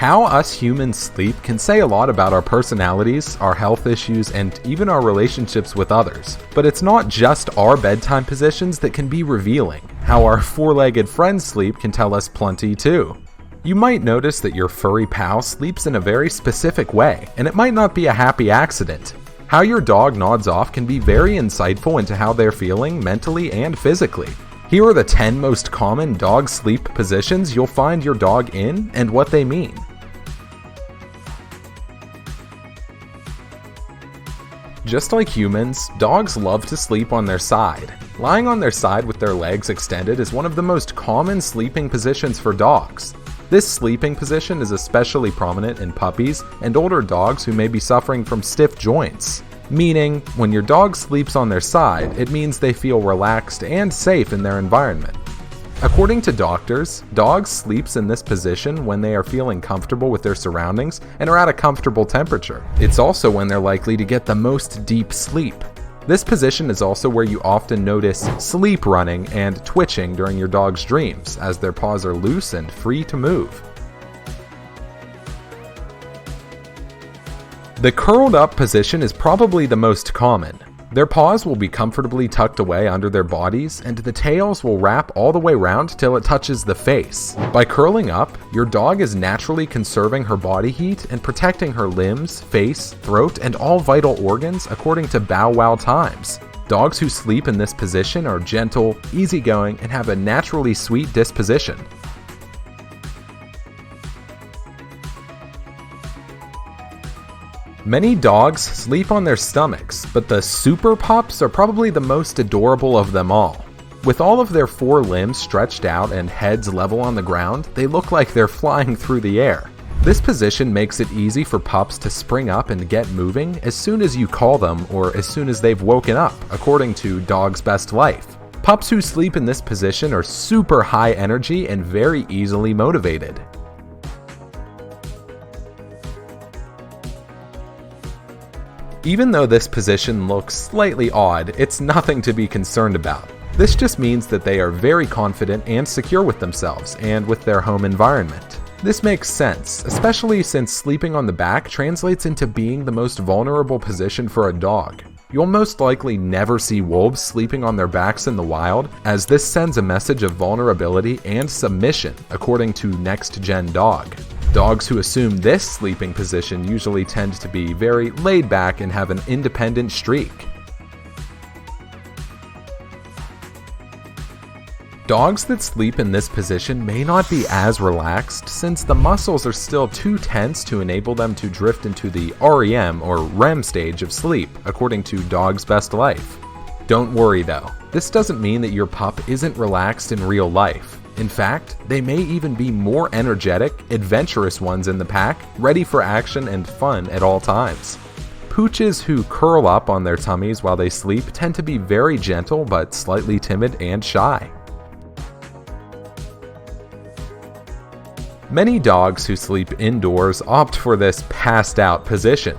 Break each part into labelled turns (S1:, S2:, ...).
S1: How us humans sleep can say a lot about our personalities, our health issues, and even our relationships with others. But it's not just our bedtime positions that can be revealing. How our four-legged friends sleep can tell us plenty too. You might notice that your furry pal sleeps in a very specific way, and it might not be a happy accident. How your dog nods off can be very insightful into how they're feeling mentally and physically. Here are the 10 most common dog sleep positions you'll find your dog in and what they mean. Just like humans, dogs love to sleep on their side. Lying on their side with their legs extended is one of the most common sleeping positions for dogs. This sleeping position is especially prominent in puppies and older dogs who may be suffering from stiff joints. Meaning, when your dog sleeps on their side, it means they feel relaxed and safe in their environment. According to doctors, dogs sleep in this position when they are feeling comfortable with their surroundings and are at a comfortable temperature. It's also when they're likely to get the most deep sleep. This position is also where you often notice sleep running and twitching during your dog's dreams, as their paws are loose and free to move. The curled up position is probably the most common. Their paws will be comfortably tucked away under their bodies, and the tails will wrap all the way around till it touches the face. By curling up, your dog is naturally conserving her body heat and protecting her limbs, face, throat, and all vital organs according to Bow Wow times. Dogs who sleep in this position are gentle, easygoing, and have a naturally sweet disposition. Many dogs sleep on their stomachs, but the super pups are probably the most adorable of them all. With all of their four limbs stretched out and heads level on the ground, they look like they're flying through the air. This position makes it easy for pups to spring up and get moving as soon as you call them or as soon as they've woken up, according to Dog's Best Life. Pups who sleep in this position are super high energy and very easily motivated. Even though this position looks slightly odd, it's nothing to be concerned about. This just means that they are very confident and secure with themselves and with their home environment. This makes sense, especially since sleeping on the back translates into being the most vulnerable position for a dog. You'll most likely never see wolves sleeping on their backs in the wild, as this sends a message of vulnerability and submission, according to Next Gen Dog. Dogs who assume this sleeping position usually tend to be very laid back and have an independent streak. Dogs that sleep in this position may not be as relaxed since the muscles are still too tense to enable them to drift into the REM or REM stage of sleep, according to Dog's Best Life. Don't worry though, this doesn't mean that your pup isn't relaxed in real life. In fact, they may even be more energetic, adventurous ones in the pack, ready for action and fun at all times. Pooches who curl up on their tummies while they sleep tend to be very gentle but slightly timid and shy. Many dogs who sleep indoors opt for this passed out position.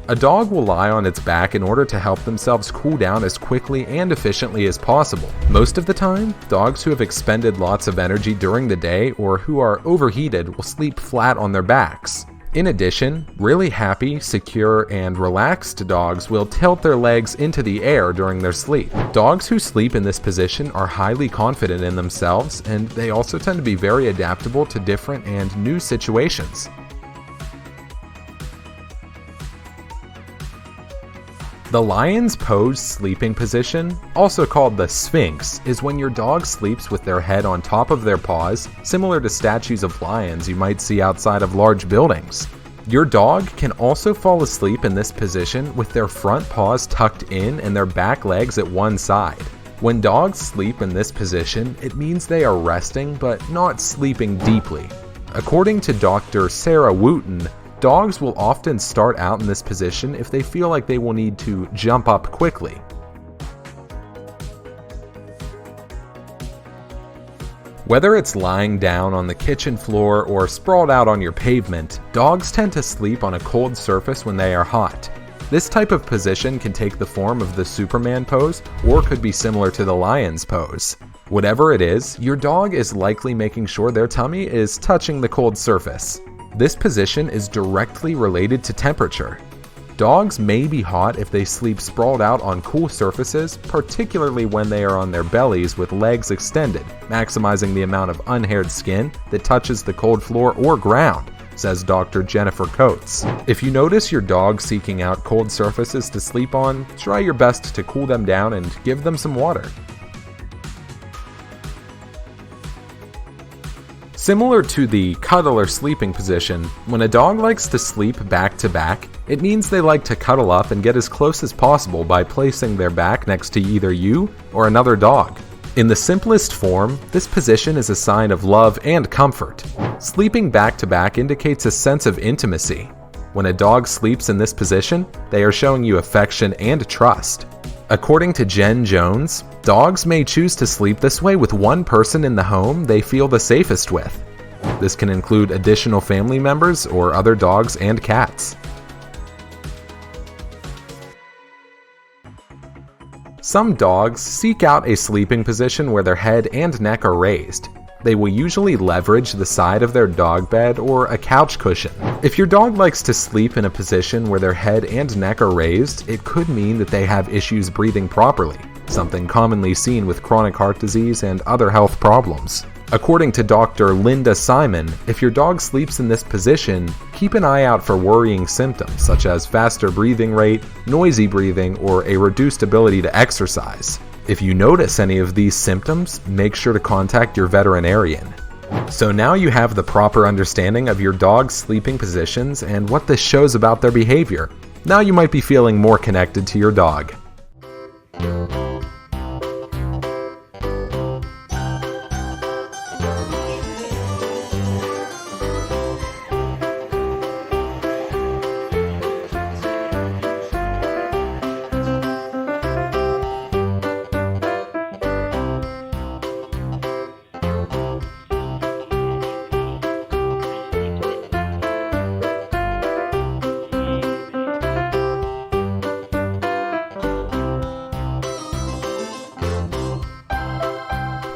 S1: A dog will lie on its back in order to help themselves cool down as quickly and efficiently as possible. Most of the time, dogs who have expended lots of energy during the day or who are overheated will sleep flat on their backs. In addition, really happy, secure, and relaxed dogs will tilt their legs into the air during their sleep. Dogs who sleep in this position are highly confident in themselves, and they also tend to be very adaptable to different and new situations. The lion's pose sleeping position, also called the Sphinx, is when your dog sleeps with their head on top of their paws, similar to statues of lions you might see outside of large buildings. Your dog can also fall asleep in this position with their front paws tucked in and their back legs at one side. When dogs sleep in this position, it means they are resting but not sleeping deeply. According to Dr. Sarah Wooten, dogs will often start out in this position if they feel like they will need to jump up quickly. Whether it's lying down on the kitchen floor or sprawled out on your pavement, dogs tend to sleep on a cold surface when they are hot. This type of position can take the form of the Superman pose or could be similar to the lion's pose. Whatever it is, your dog is likely making sure their tummy is touching the cold surface. This position is directly related to temperature. Dogs may be hot if they sleep sprawled out on cool surfaces, particularly when they are on their bellies with legs extended, maximizing the amount of unhaired skin that touches the cold floor or ground, says Dr. Jennifer Coates. If you notice your dog seeking out cold surfaces to sleep on, try your best to cool them down and give them some water. Similar to the cuddle or sleeping position, when a dog likes to sleep back to back, it means they like to cuddle up and get as close as possible by placing their back next to either you or another dog. In the simplest form, this position is a sign of love and comfort. Sleeping back to back indicates a sense of intimacy. When a dog sleeps in this position, they are showing you affection and trust. According to Jen Jones, dogs may choose to sleep this way with one person in the home they feel the safest with. This can include additional family members or other dogs and cats. Some dogs seek out a sleeping position where their head and neck are raised. They will usually leverage the side of their dog bed or a couch cushion. If your dog likes to sleep in a position where their head and neck are raised, it could mean that they have issues breathing properly, something commonly seen with chronic heart disease and other health problems. According to Dr. Linda Simon, if your dog sleeps in this position, keep an eye out for worrying symptoms such as faster breathing rate, noisy breathing, or a reduced ability to exercise. If you notice any of these symptoms, make sure to contact your veterinarian. So now you have the proper understanding of your dog's sleeping positions and what this shows about their behavior. Now you might be feeling more connected to your dog.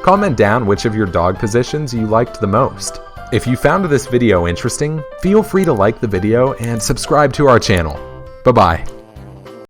S1: Comment down which of your dog positions you liked the most. If you found this video interesting, feel free to like the video and subscribe to our channel. Bye-bye.